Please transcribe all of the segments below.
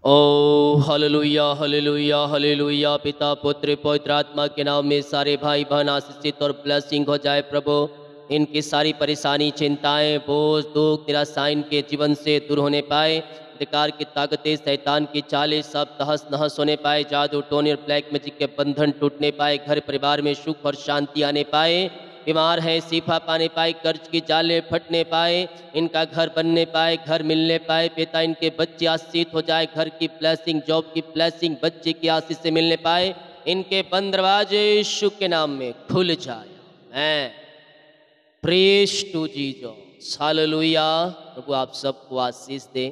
ओ hallelujah hallelujah hallelujah. पिता पुत्र पवित्र आत्मा के नाम में सारे भाई बहन आशीषित और ब्लेसिंग हो जाए प्रभु। इनकी सारी परेशानी चिंताएं बोझ दुख निराशाएं इनके जीवन से दूर होने पाए। अंधकार की ताकतें शैतान की चालें सब तहस नहस होने पाए। जादू टोने और ब्लैक मैजिक के बंधन टूटने पाए। घर परिवार में सुख और शांति आने पाए। बीमार है शिफा पाने पाए। कर्ज की जाले फटने पाए। इनका घर बनने पाए, घर मिलने पाए। पिता इनके बच्चे आशीषित हो जाए। घर की ब्लेसिंग, जॉब की ब्लेसिंग, बच्चे की आशीष से मिलने पाए। इनके बंद दरवाजे यीशु के नाम में खुल जाए। मैं प्रेज टू जीसस हालेलुया। प्रभु आप सबको आशीष दे।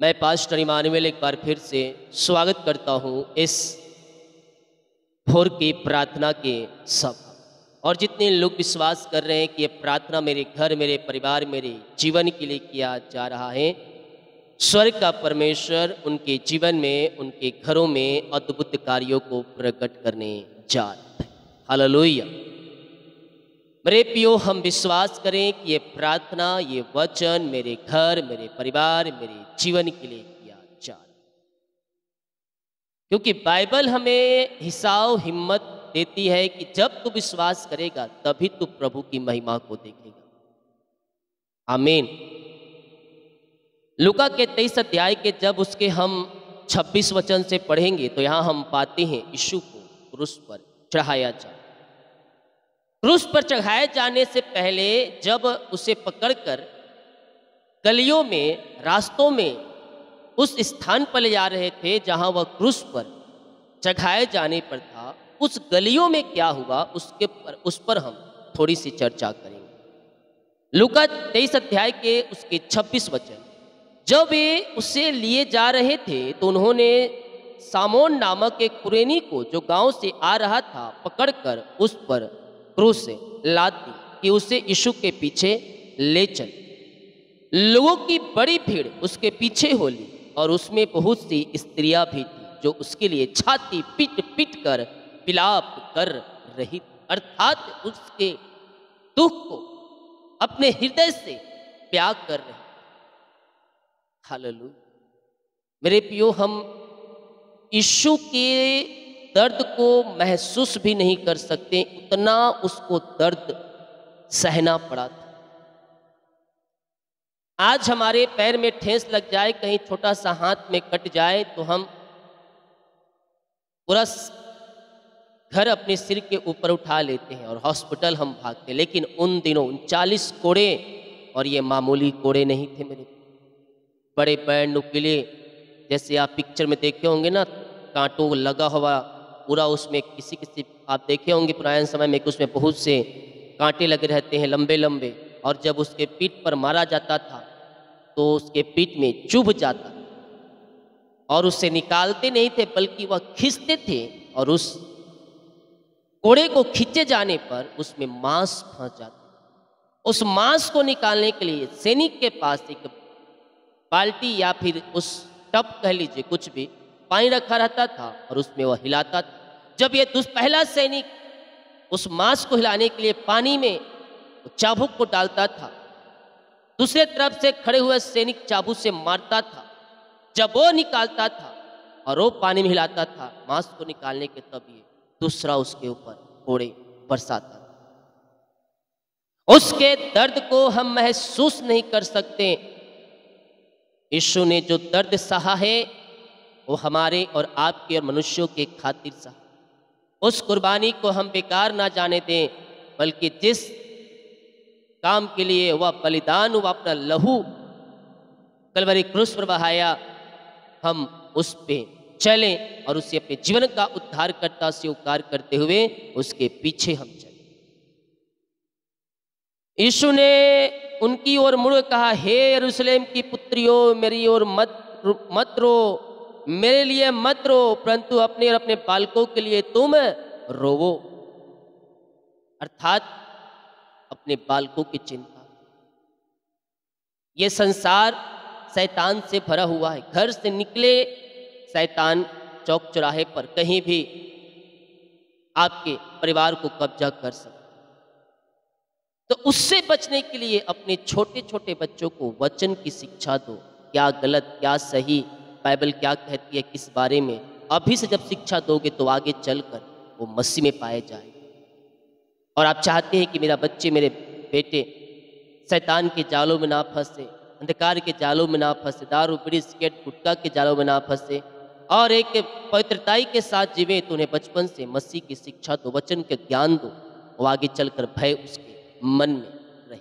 मैं पास्टर इमानुएल एक बार फिर से स्वागत करता हूँ इस भोर की प्रार्थना के सब और जितने लोग विश्वास कर रहे हैं कि ये प्रार्थना मेरे घर, मेरे परिवार, मेरे जीवन के लिए किया जा रहा है। स्वर्ग का परमेश्वर उनके जीवन में, उनके घरों में अद्भुत कार्यों को प्रकट करने जा रहा है। हालेलुया। मेरे प्रियो, हम विश्वास करें कि ये प्रार्थना, ये वचन मेरे घर, मेरे परिवार, मेरे जीवन के लिए किया जा रहा है, क्योंकि बाइबल हमें हिसाब हिम्मत देती है कि जब तू विश्वास करेगा तभी तू प्रभु की महिमा को देखेगा। आमीन। लूका के 23 अध्याय के जब उसके हम 26 वचन से पढ़ेंगे तो यहाँ हम पाते हैं यीशु को क्रूस पर चढ़ाया जाए। क्रूस पर चढ़ाए जाने से पहले जब उसे पकड़कर गलियों में, रास्तों में उस स्थान पर ले जा रहे थे जहां वह क्रूस पर चढ़ाए जाने पर था, उस गलियों में क्या हुआ उस पर हम थोड़ी सी चर्चा करेंगे। लूका 23 अध्याय के उसके 26 वचन। जब वे उसे लिए जा रहे थे तो उन्होंने सामोन नामक एक कुरेनी को जो गांव से आ रहा था पकड़कर उस पर क्रूस से लाद दी कि उसे यीशु के पीछे ले चल। लोगों की बड़ी भीड़ उसके पीछे हो ली और उसमें बहुत सी स्त्रियां भी थी जो उसके लिए छाती पीट पीट कर विलाप कर रही, अर्थात उसके दुख को अपने हृदय से त्याग कर रही। हालेलुया। मेरे प्रियो, हम यीशु के दर्द को महसूस भी नहीं कर सकते, उतना उसको दर्द सहना पड़ा था। आज हमारे पैर में ठेस लग जाए, कहीं छोटा सा हाथ में कट जाए तो हम पूरा घर अपने सिर के ऊपर उठा लेते हैं और हॉस्पिटल हम भागते। लेकिन उन दिनों 39 कोड़े, और ये मामूली कोड़े नहीं थे मेरे, बड़े बड़े नुकीले, जैसे आप पिक्चर में देखे होंगे ना, कांटों लगा हुआ पूरा, उसमें किसी आप देखे होंगे पुराने समय में कि उसमें बहुत से कांटे लगे रहते हैं लंबे लंबे, और जब उसके पीठ पर मारा जाता था तो उसके पीठ में चुभ जाता और उससे निकालते नहीं थे बल्कि वह खींचते थे, और उस कोड़े को खींचे जाने पर उसमें मांस फंस जाता। उस मांस को निकालने के लिए सैनिक के पास एक बाल्टी या फिर उस टब कह लीजिए, कुछ भी पानी रखा रहता था और उसमें वह हिलाता था। जब ये पहला सैनिक उस मांस को हिलाने के लिए पानी में चाबुक को डालता था, दूसरे तरफ से खड़े हुए सैनिक चाबुक से मारता था। जब वो निकालता था और वो पानी में हिलाता था मांस को निकालने के, तब ये दूसरा उसके ऊपर कोड़े बरसाता था। उसके दर्द को हम महसूस नहीं कर सकते। यीशु ने जो दर्द सहा है वो हमारे और आपके और मनुष्यों के खातिर सहा। उस कुर्बानी को हम बेकार ना जाने दें, बल्कि जिस काम के लिए वह बलिदान हुआ, अपना लहू कलवरी क्रूस पर बहाया, हम उस पे चलें और उसे अपने जीवन का उद्धारकर्ता स्वीकार करते हुए उसके पीछे हम चलें। यीशु ने उनकी ओर मुड़ कहा, हे यरूशलेम की पुत्रियों, मेरी ओर मत रो, मेरे लिए मत रो, परंतु अपने और अपने बालकों के लिए तुम रोवो। अर्थात अपने बालकों की चिंता। ये संसार शैतान से भरा हुआ है। घर से निकले शैतान चौक चौराहे पर कहीं भी आपके परिवार को कब्जा कर सकता। तो उससे बचने के लिए अपने छोटे छोटे बच्चों को वचन की शिक्षा दो, क्या गलत क्या सही, बाइबल क्या कहती है किस बारे में। अभी से जब शिक्षा दोगे तो आगे चलकर वो मसीह में पाए जाए। और आप चाहते हैं कि मेरा बच्चे, मेरे बेटे शैतान के जालों में ना फंसे, अंधकार के जालों में ना फंसे, दारू बीड़ी सिगरेट गुटखा के जालों में ना फंसे और एक पवित्रताई के साथ जीवे, तो उन्हें बचपन से मसीह की शिक्षा दो, वचन के ज्ञान दो, वो आगे चलकर भय उसके मन में रहे।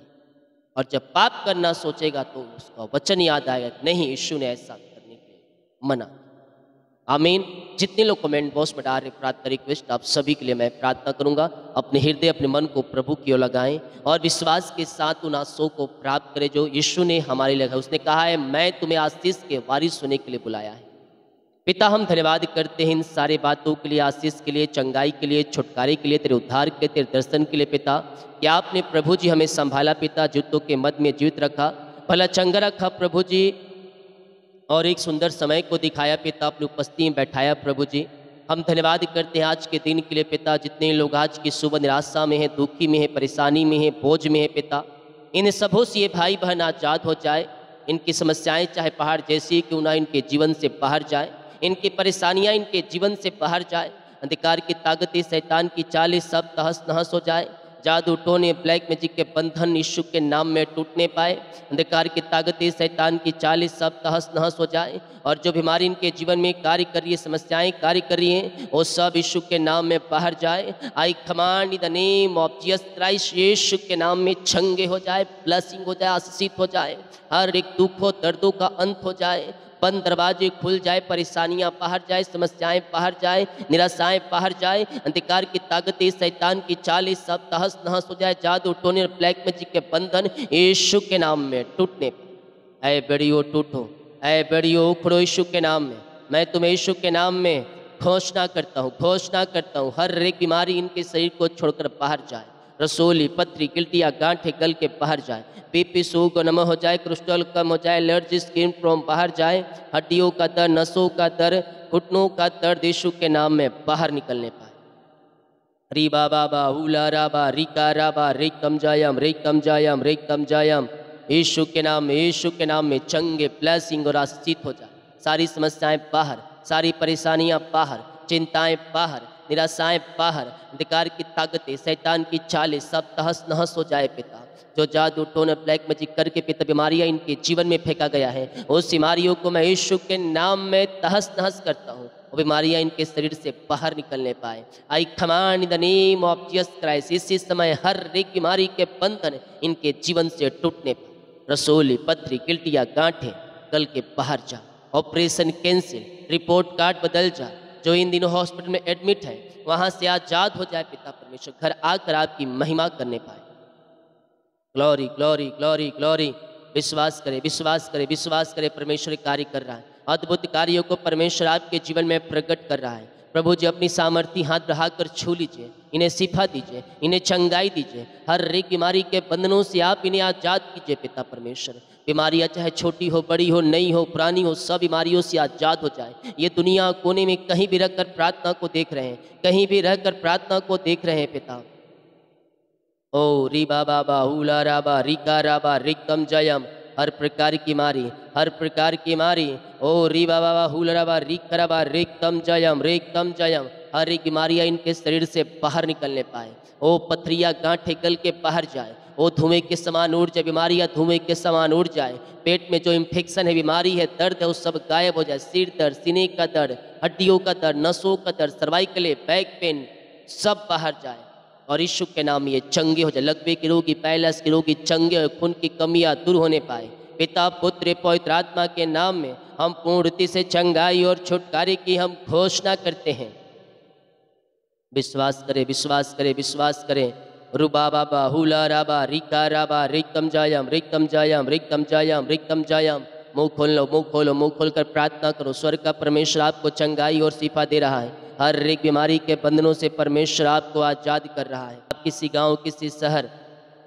और जब पाप करना सोचेगा तो उसका वचन याद आएगा, नहीं यीशु ने ऐसा करने के लिए मना किया। आमीन। जितने लोग कमेंट बॉक्स में डाल रहे प्रार्थना रिक्वेस्ट, आप सभी के लिए मैं प्रार्थना करूंगा। अपने हृदय अपने मन को प्रभु की ओर लगाएं और विश्वास के साथ उन आशीषों को प्राप्त करें जो यीशु ने हमारे लिए लगाया। उसने कहा है, मैं तुम्हें आशीष के वारिस होने के लिए बुलाया है। पिता, हम धन्यवाद करते हैं इन सारे बातों के लिए, आशीष के लिए, चंगाई के लिए, छुटकारे के लिए, तेरे उद्धार के लिए, तेरे दर्शन के लिए। पिता, कि आपने प्रभु जी हमें संभाला पिता, जूतों के मध्य में जीवित रखा, भला चंगा रखा प्रभु जी, और एक सुंदर समय को दिखाया पिता, अपनी उपस्थिति में बैठाया प्रभु जी। हम धन्यवाद करते हैं आज के दिन के लिए पिता। जितने लोग आज की सुबह निराशा में है, दुखी में है, परेशानी में है, बोझ में है पिता, इन सबों से ये भाई बहन आजाद हो जाए। इनकी समस्याएं चाहे पहाड़ जैसी क्यों ना, इनके जीवन से बाहर जाए। इनकी परेशानियां इनके जीवन से बाहर जाए। अंधकार की ताकतें, शैतान की चालें सब तहस नहस हो जाए। जादू टोने, ब्लैक मैजिक के बंधन यीशु के नाम में टूटने पाए। अंधकार की ताकतें, शैतान की चालें सब तहस नहस हो जाए। और जो बीमारी इनके जीवन में कार्य कर रही है, समस्याएं कार्य कर रही हैं, वो सब यीशु के नाम में बाहर जाए। I command in the name of Jesus Christ, यीशु के नाम में छंगे हो जाए, ब्लेसिंग हो जाए, आशीषित हो जाए। हर एक दुखों दर्दों का अंत हो जाए, बंद दरवाजे खुल जाए, परेशानियां बाहर जाए, समस्याएं बाहर जाए, निराशाएं बाहर जाए। अंधकार की ताकतें, शैतान की चालें सब तहस नहस हो जाए। जादू टोने और ब्लैक मैजिक के बंधन यीशु के नाम में टूटने पाए। ऐ बेड़ियों टूटो, ऐ बेड़ियों उखड़ो यीशु के नाम में। मैं तुम्हें यीशु के नाम में घोषणा करता हूँ, घोषणा करता हूँ, हर एक बीमारी इनके शरीर को छोड़कर बाहर जाए। रसोली, पथरी, गिल्टिया, गांठे गल के बाहर जाए। बीपी सूग नम हो जाए, कोलेस्ट्रॉल कम हो जाए, एलर्जी, स्किन प्रॉब्लम बाहर जाए। हड्डियों का दर्द, नसों का दर्द, घुटनों का दर्द यीशु के नाम में बाहर निकलने पाए। री बाबा बा हुला राबा रिका राबा रिकम जायम रिकम जायम रिकम जायम। यीशु के नाम में, यीशु के नाम में चंगे, ब्लेसिंग और आशीषित हो जाए। सारी समस्याएं बाहर, सारी परेशानियां बाहर, चिंताएं बाहर, निराशाएं बाहर, अंधकार की ताकतें, शैतान की चालें सब तहस नहस हो जाए पिता। जो जादू टोन ब्लैक मैजिक करके पिता बीमारियां इनके जीवन में फेंका गया है, उस बीमारियों को मैं यीशु के नाम में तहस नहस करता हूँ। वो बीमारियां इनके शरीर से बाहर निकलने पाए। आई command in the name of Jesus Christ, इसी समय हर एक बीमारी के बंधन इनके जीवन से टूटने पाए। रसोली, पथरी, गिल्टिया, गांठें गल के बाहर जा। ऑपरेशन कैंसिल, रिपोर्ट कार्ड बदल जा। जो इन दिनों हॉस्पिटल में एडमिट है, वहां से आजाद हो जाए पिता परमेश्वर, घर आकर आपकी महिमा करने पाए। Glory glory glory glory. विश्वास करें, विश्वास करें, विश्वास करें, परमेश्वर कार्य कर रहा है। अद्भुत कार्यों को परमेश्वर आपके जीवन में प्रकट कर रहा है। प्रभु जी अपनी सामर्थ्य हाथ बढ़ाकर छू लीजिए, इन्हें शिफा दीजिए, इन्हें चंगाई दीजिए। हर एक बीमारी के बंधनों से आप इन्हें आजाद कीजिए पिता परमेश्वर। बीमारियां चाहे छोटी हो, बड़ी हो, नई हो, पुरानी हो, सब बीमारियों से आजाद हो जाए। ये दुनिया कोने में कहीं भी रहकर प्रार्थना को देख रहे हैं, कहीं भी रहकर प्रार्थना को देख रहे हैं पिता। ओ री बाबा बा हुला राबा रिका राबा रिकम जयम। हर प्रकार की मारी, हर प्रकार की मारी, ओ री बाबा बा हुला राबा रिक राबा रिकम जयम रिकम जयम। हर एक बीमारियां इनके शरीर से बाहर निकलने पाए। ओ पथरिया, गांठे गल के बाहर जाए। ओ धुएं के समान उड़ जाए, बीमारियां धुएं के समान उड़ जाए। पेट में जो इन्फेक्शन है, बीमारी है, दर्द है, वो सब गायब हो जाए। सिर दर्द, सीने का दर्द, हड्डियों का दर्द, नसों का दर्द, सर्वाइकल, बैक पेन सब बाहर जाए। और यीशु के नाम में ये चंगे हो जाए। लकवे के रोगी, पैलस के रोगी चंगे हो, खून की कमियां दूर होने पाए। पिता, पुत्र, पवित्र आत्मा के नाम में हम पूर्णति से चंगाई और छुटकारे की हम घोषणा करते हैं। विश्वास करें, विश्वास करें, विश्वास करें। रुबा बाबा हुला राबा रिका राबा रिकम जायम रिकम जायम रिकम जायम रिकम जायम। मुंह खोल लो, मुंह खोलो, मुंह खोलकर प्रार्थना करो। स्वर्ग का परमेश्वर आपको चंगाई और शिफा दे रहा है। हर एक बीमारी के बंधनों से परमेश्वर आपको आजाद कर रहा है। आप किसी गांव, किसी शहर,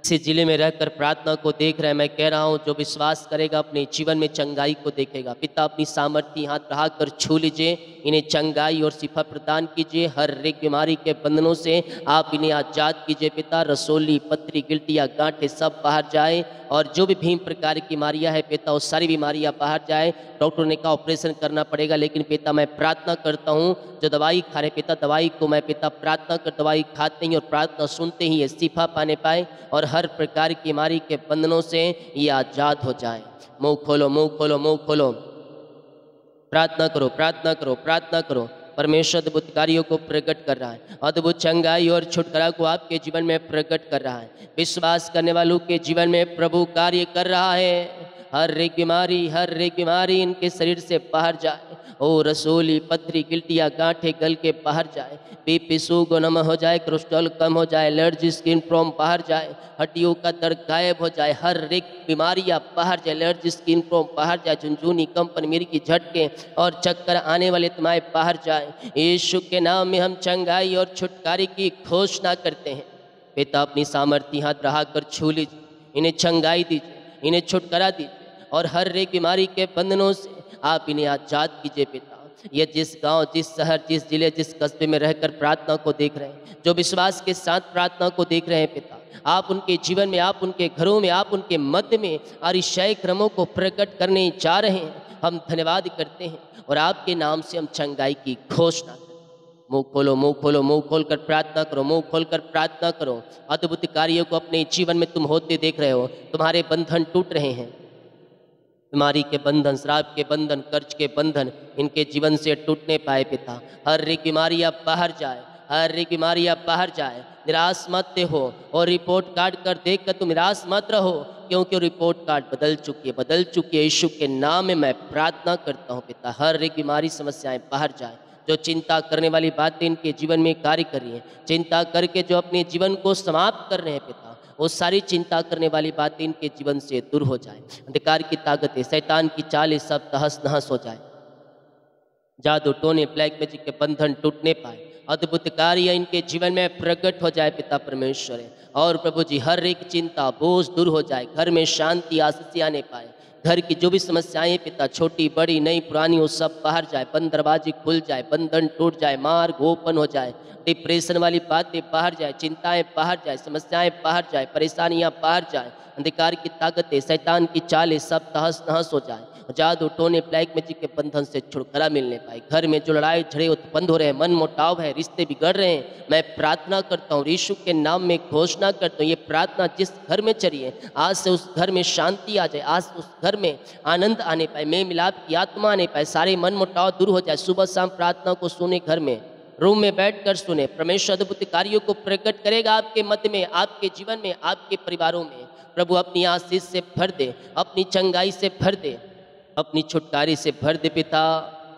किसी जिले में रहकर प्रार्थना को देख रहे हैं, मैं कह रहा हूं जो विश्वास करेगा अपने जीवन में चंगाई को देखेगा। पिता, अपनी सामर्थ्य हाथ बढ़ाकर छू लीजिए इन्हें चंगाई और शिफा प्रदान कीजिए। हर एक बीमारी के बंधनों से आप इन्हें आजाद कीजिए पिता। रसोली, पथरी, गिल्टियाँ, गांठें सब बाहर जाए और जो भी भीम प्रकार की बीमारियां है पिता, वो सारी बीमारियां बाहर जाए। डॉक्टर ने कहा ऑपरेशन करना पड़ेगा, लेकिन पिता मैं प्रार्थना करता हूँ जो दवाई खा रहे पिता, दवाई को मैं पिता प्रार्थना कर दवाई खाते ही और प्रार्थना सुनते ही ये शिफा पाने पाए और हर प्रकार की बीमारी के बंधनों से ये आजाद हो जाए। मुंह खोलो, मुंह खोलो, मुंह खोलो, प्रार्थना करो, प्रार्थना करो, प्रार्थना करो। परमेश्वर अद्भुत कार्यों को प्रकट कर रहा है, अद्भुत चंगाई और छुटकारा को आपके जीवन में प्रकट कर रहा है। विश्वास करने वालों के जीवन में प्रभु कार्य कर रहा है। हर एक बीमारी इनके शरीर से बाहर जाए। ओ रसोली, पथरी, गिल्टियाँ, गांठें गल के बाहर जाए। बीपी शुगर नम हो जाए, कोलेस्ट्रॉल कम हो जाए, एलर्जी, स्किन प्रॉब्लम बाहर जाए, हड्डियों का दर्द गायब हो जाए। हर एक बीमारियां बाहर जाए, एलर्जी, स्किन प्रॉब्लम बाहर जाए, झुनझुनी, कंपन, मिर्गी, झटके और चक्कर आने वाले तुम्हारे बाहर जाए। यीशु के नाम में हम चंगाई और छुटकारे की घोषणा करते हैं। पिता अपनी सामर्थ्य हाथ बढ़ाकर छू लीजिए, इन्हें चंगाई दीजिए, इन्हें छुटकारा दीजिए और हर एक बीमारी के बंधनों से आप इन्हें आजाद कीजिए पिता। ये जिस गांव, जिस शहर, जिस जिले, जिस कस्बे में रहकर प्रार्थना को देख रहे हैं, जो विश्वास के साथ प्रार्थना को देख रहे हैं पिता, आप उनके जीवन में, आप उनके घरों में, आप उनके मध्य में अतिशय क्रमों को प्रकट करने जा रहे हैं। हम धन्यवाद करते हैं और आपके नाम से हम चंगाई की घोषणा करते हैं। मुंह खोलो, मुंह खोलो, मुंह खोलकर प्रार्थना करो, मुंह खोलकर प्रार्थना करो। अद्भुत कार्यों को अपने जीवन में तुम होते देख रहे हो। तुम्हारे बंधन टूट रहे हैं, बीमारी के बंधन, श्राप के बंधन, कर्ज के बंधन इनके जीवन से टूटने पाए पिता। हर एक बीमारी अब बाहर जाए, हर एक बीमारी अब बाहर जाए। निराश मत हो और रिपोर्ट कार्ड कर देख कर तुम निराश मत रहो, क्योंकि रिपोर्ट कार्ड बदल चुकी है, बदल चुकी है। यीशु के नाम में मैं प्रार्थना करता हूँ पिता, हर एक बीमारी, समस्याएं बाहर जाए। जो चिंता करने वाली बातें इनके जीवन में कार्य कर रही हैं, चिंता करके जो अपने जीवन को समाप्त कर रहे हैं पिता, वो सारी चिंता करने वाली बातें इनके जीवन से दूर हो जाए। अंधकार की ताकतें, शैतान की चालें सब तहस नहस हो जाए। जादू, टोने, ब्लैक मैजिक के बंधन टूटने पाए। अद्भुत कार्य इनके जीवन में प्रकट हो जाए पिता परमेश्वर। और प्रभु जी हर एक चिंता, बोझ दूर हो जाए। घर में शांति, आशीष आने पाए। घर की जो भी समस्याएं पिता, छोटी बड़ी नई पुरानी, वो सब बाहर जाए। बंद दरवाजे खुल जाए, बंधन टूट जाए, मार्ग ओपन हो जाए। डिप्रेशन वाली बातें बाहर जाए, चिंताएं बाहर जाए, समस्याएं बाहर जाए, परेशानियां बाहर जाए। अंधकार की ताकतें, शैतान की चालें सब तहस नहस हो जाए। जादू, टोने, ब्लैक मैजिक के बंधन से छुटकारा मिलने पाए। घर में जो लड़ाई झड़े उत्पन्न हो रहे हैं, मन मुटाव है, रिश्ते बिगड़ रहे हैं, मैं प्रार्थना करता हूँ, यीशु के नाम में घोषणा करता हूँ, ये प्रार्थना जिस घर में चली है, आज से उस घर में शांति आ जाए, आज उस घर में आनंद आने पाए, मेल मिलाप की आत्मा आने पाए, सारे मन मुटाव दूर हो जाए। सुबह शाम प्रार्थना को सुने, घर में रूम में बैठकर सुने। परमेश्वर अद्भुत कार्यों को प्रकट करेगा आपके मध्य में, आपके जीवन में, आपके परिवारों में। प्रभु अपनी आशीष से भर दे, अपनी चंगाई से भर दे, अपनी छुटकारे से भर दे पिता।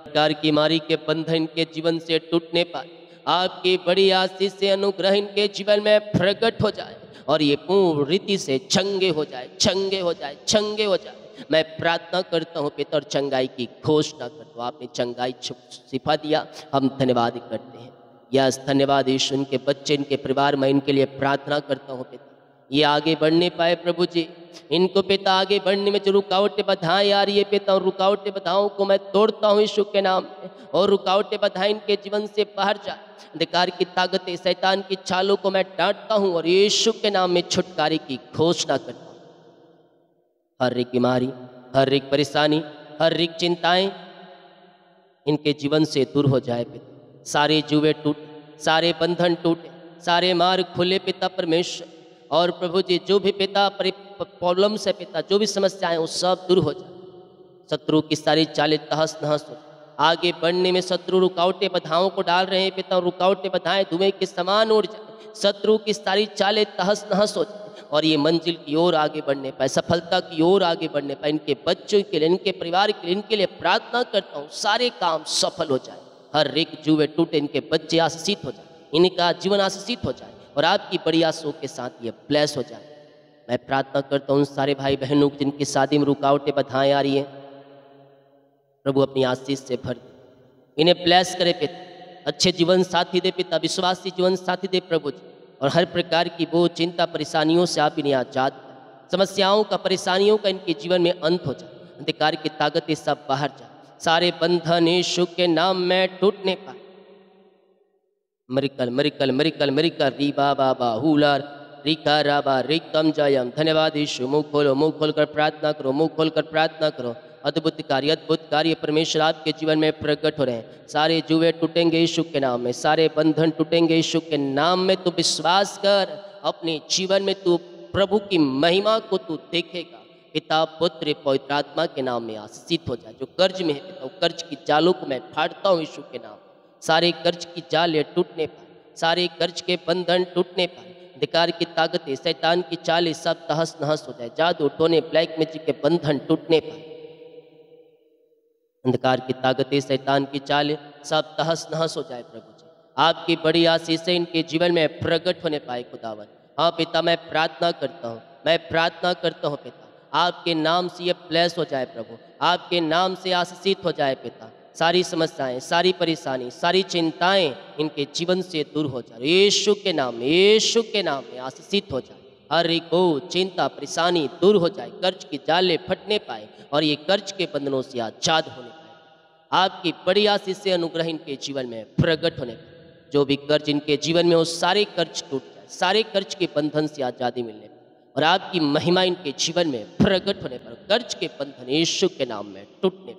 प्रकार की बीमारी के बंधन इनके जीवन से टूटने पाए। आपकी बड़ी आशीष से, अनुग्रह इनके जीवन में प्रकट हो जाए और ये पूर्ण रीति से चंगे हो जाए, चंगे हो जाए, चंगे हो जाए। मैं प्रार्थना करता हूँ पिता और चंगाई की घोषणा करता हूँ। आपने चंगाई सिफा दिया, हम धन्यवाद करते हैं। यस, धन्यवाद यीशु। इनके बच्चे, इनके परिवार, मैं इनके लिए प्रार्थना करता हूँ पिता, ये आगे बढ़ने पाए प्रभु जी। इनको पिता आगे बढ़ने में जो रुकावटें बाधाएं आ रही है पिता, और रुकावटें बाधाओं को मैं तोड़ता हूँ यीशु के नाम में, और रुकावटें बाधाएं इनके जीवन से बाहर जाए। अंधकार की ताकतें, शैतान की चालों को मैं डांटता हूँ और यीशु के नाम में छुटकारे की घोषणा करता हूँ। हर एक बीमारी, हर एक परेशानी, हर एक चिंताएं इनके जीवन से दूर हो जाए पिता। सारे जुए टूटे, सारे बंधन टूटे, सारे मार्ग खुले पिता परमेश्वर। और प्रभु जी जो भी पिता प्रॉब्लम्स है पिता, जो भी समस्याएं, वो सब दूर हो जाए। शत्रु की सारी चालें तहस नहस हो। आगे बढ़ने में शत्रु रुकावटें बाधाओं को डाल रहे हैं पिता, और रुकावटें बाधाएं धुएं के समान उड़ जाए। शत्रु की सारी चालें तहस नहस हो जाए और ये मंजिल की ओर आगे बढ़ने पाए, सफलता की ओर आगे बढ़ने पाए। इनके बच्चों के लिए, इनके परिवार के लिए, इनके लिए प्रार्थना करता हूँ, सारे काम सफल हो जाए। हर एक जुए टूटे, इनके बच्चे आशीषित हो जाए, इनका जीवन आशीषित हो जाए और आपकी बड़ी आशाओं के साथ ये ब्लेस हो जाए। मैं प्रार्थना करता हूँ उन सारे भाई बहनों की जिनकी शादी में रुकावटें बाधाएं आ रही हैं, प्रभु अपनी आशीष से भर दे, इन्हें ब्लेस करे पिता। अच्छे जीवन साथी दे पिता, विश्वासी जीवन साथी दे प्रभु जी। और हर प्रकार की वो चिंता परेशानियों से आप इन्हें आजाद करें। समस्याओं का, परेशानियों का इनके जीवन में अंत हो जाए। अंधकार की ताकतें सब बाहर जाए, सारे बंधन यीशु के नाम में टूटने पाए। मरिकल मरिकल मरिकल मरिकल रीबा बाबा हुलर रिका राबा रिकम जयम। धन्यवाद यीशु। मुंह खोलकर प्रार्थना करो, मुंह खोलकर प्रार्थना करो। अद्भुत कार्य परमेश्वर आपके जीवन में प्रकट हो रहे हैं। सारे जुए टूटेंगे यीशु के नाम में, सारे बंधन टूटेंगे यीशु के नाम में। तू विश्वास कर, अपने जीवन में तू प्रभु की महिमा को तू देखेगा। पिता पुत्र पवित्र आत्मा के नाम में आशीषित हो जाए। जो कर्ज में है पिता, कर्ज की जालों को मैं फाड़ता हूँ यीशु के नाम। सारे कर्ज की जालें टूटने पाए, सारे कर्ज के बंधन टूटने पाए। अधिकार की ताकतें, शैतान की चालें सब तहस नहस हो जाए। जादू टोने ब्लैक मैजिक के बंधन टूटने पाए। अंधकार की ताकतें, शैतान की चालें सब तहस नहस हो जाए। प्रभु जी आपकी बड़ी आशीषें इनके जीवन में प्रकट होने पाए खुदावन। हाँ पिता, मैं प्रार्थना करता हूँ, मैं प्रार्थना करता हूँ पिता, आपके नाम से ये ब्लेस हो जाए प्रभु, आपके नाम से आशीषित हो जाए पिता। सारी समस्याएं, सारी परेशानी, सारी चिंताएं इनके जीवन से दूर हो जाए यीशु के नाम में, यीशु के नाम में आशीषित हो जाए। हर एक को चिंता परेशानी दूर हो जाए, कर्ज की जाले फटने पाए और ये कर्ज के बंधनों से आजाद होने पाए। आपकी बड़ी आशीष से अनुग्रह इनके जीवन में प्रकट होने पाए। जो भी कर्ज इनके जीवन में हो, सारे कर्ज टूट जाए, सारे कर्ज के बंधन से आज़ादी मिलने पाए और आपकी महिमा इनके जीवन में प्रकट होने पर कर्ज के बंधन यीशु के नाम में टूटने।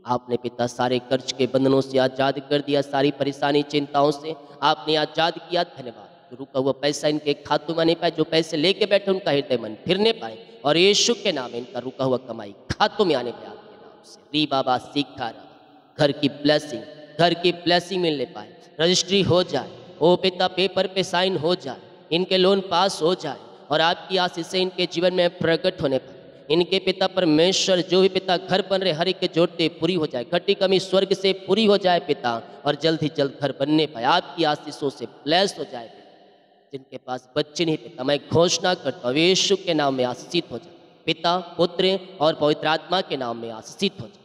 आपने पिता सारे कर्ज के बंधनों से आज़ाद कर दिया, सारी परेशानी चिंताओं से आपने आज़ाद किया। धन्यवाद। जो रुका हुआ पैसा इनके खातों में आने पाए, जो पैसे लेके बैठे उनका हृदय मन फिरने पाए और यीशु के नाम इनका रुका हुआ कमाई खातों में आने पाए आपके नाम से। री बाबा सीखा रहा, घर की ब्लेसिंग मिलने पाए, रजिस्ट्री हो जाए, ओ पिता पेपर पे साइन हो जाए, इनके लोन पास हो जाए और आपकी आशीष से इनके जीवन में प्रकट होने पाए। इनके पिता परमेश्वर जो भी पिता घर बन रहे हर एक के जोड़ते पूरी हो जाए, घटी कमी स्वर्ग से पूरी हो जाए पिता और जल्द ही जल्द घर बनने पाए, आपकी आशीषों से ब्लेस हो जाए पिता। जिनके पास बच्चे नहीं पिता, मैं घोषणा करता हूँ यीशु के नाम में आशीषित हो जाए, पिता पुत्र और पवित्र आत्मा के नाम में आशीषित हो जाए।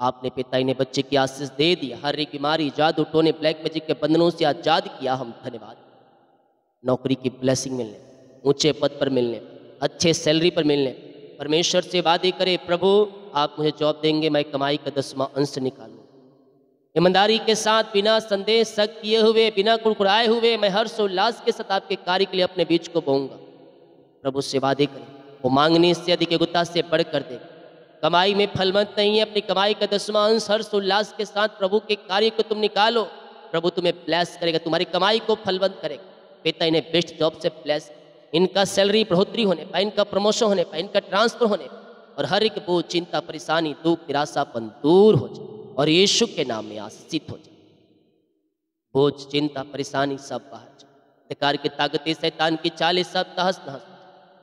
आपने पिता इन्हें बच्चे की आशीष दे दिया, हर एक बीमारी जादू टोने ब्लैक मैजिक के बंधनों से आजाद किया। हम धन्यवाद। नौकरी की ब्लेसिंग मिलने, ऊंचे पद पर मिलने, अच्छे सैलरी पर मिलने, परमेश्वर से वादे करे प्रभु आप मुझे जॉब देंगे, मैं कमाई का 10वां अंश निकालूँ, ईमानदारी के साथ बिना संदेश शक किए हुए, बिना कुड़कुड़ाए हुए मैं हर्ष उल्लास के साथ आपके कार्य के लिए अपने बीच को बोऊंगा। प्रभु से वादे करें, वो मांगने से अधिक योग्यता से बढ़ कर दे। कमाई में फलवंत नहीं है, अपनी कमाई का 10वां अंश हर्ष उल्लास के साथ प्रभु के कार्य को तुम निकालो। प्रभु तुम्हें ब्लेस करेगा, तुम्हारी कमाई को फलवंत करेगा। पिता इन्हें बेस्ट जॉब से ब्लेस, इनका सैलरी बढ़ोतरी होने पाए, इनका प्रमोशन होने पाए, इनका ट्रांसफर होने पाए और हर एक बोझ चिंता परेशानी दुख निराशापन दूर हो जाए और यीशु के नाम में आशीषित हो जाए। बोझ चिंता परेशानी सब बाहर जाए, अधिकार की ताकतें शैतान की चालें सब तहस नहस,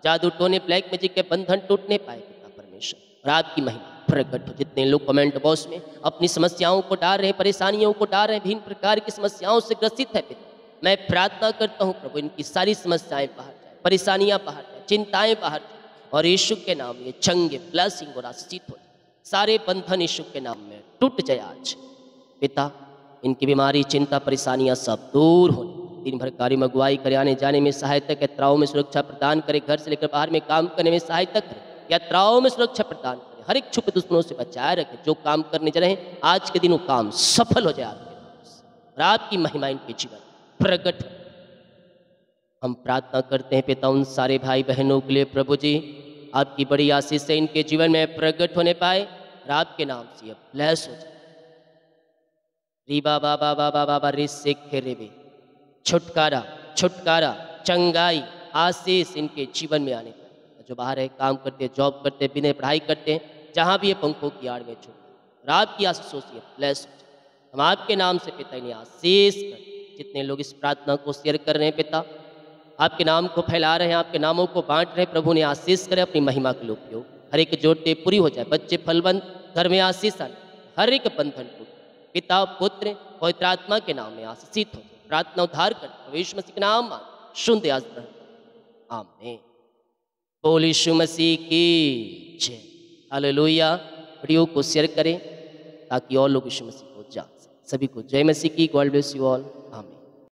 जादू टोने ब्लैक मैजिक के बंधन टूटने पाए पिता परमेश्वर और आपकी महिमा प्रकट हो। जितने लोग कमेंट बॉक्स में अपनी समस्याओं को डाल रहे हैं, परेशानियों को डाल रहे हैं, विभिन्न प्रकार की समस्याओं से ग्रसित है पिता, मैं प्रार्थना करता हूँ प्रभु इनकी सारी समस्याएं बाहर जाए, परेशानियां बाहर जाए, चिंताएं बाहर जाए और यीशु के नाम ये चंगे ब्लेसिंग और आशीषित हो जाए। सारे बंधन यीशु के नाम में टूट जाए आज पिता। इनकी बीमारी चिंता परेशानियां सब दूर होने, दिन भर कार्य में अगुवाई करे, आने जाने में सहायता, यात्राओं में सुरक्षा प्रदान करे, घर से लेकर बाहर में काम करने में सहायता करे, यात्राओं में सुरक्षा प्रदान करे, हर एक छुपे दुश्मनों से बचाए रखे। जो काम करने जा रहे हैं आज के दिन वो काम सफल हो जाए आपके नाम से और आपकी महिमा इनके जीवन प्रकट हो। हम प्रार्थना करते हैं पिता उन सारे भाई बहनों के लिए प्रभु जी, आपकी बड़ी आशीष से इनके जीवन में प्रकट होने पाए और आपके नाम से ये ब्लेस हो जाए। रीबा बाबा बाबा बाबा रे सेखे रेबे, छुटकारा छुटकारा चंगाई आशीष इनके जीवन में आने पाए। जो बाहर है काम करते, जॉब करते, बिना पढ़ाई करते, जहाँ भी ये पंखों की आड़ में छुट और आपकी आशीषों से ब्लेस हो जाए। हम आपके नाम से पिता इन्हें आशीष कर। जितने लोग इस प्रार्थना को शेयर कर रहे हैं पिता, आपके नाम को फैला रहे हैं, आपके नामों को बांट रहे हैं, प्रभु ने आशीष करे, अपनी महिमा के लिए उपयोग, हर एक जोड़ते पूरी हो जाए, बच्चे फलवंत, घर में आशीष आए, हर एक बंधन टूटे, पिता पुत्र पवित्र आत्मा के नाम में आशीषित हो जाए। प्रार्थना उद्धार कर यीशु मसीह के नाम सुनते आज आमीन। बोल यीशु मसीह की जय। हालेलुया। वीडियो को शेयर करें ताकि और लोग यीशु मसीह को जान सकें। सभी को जय मसीह की। God bless you all.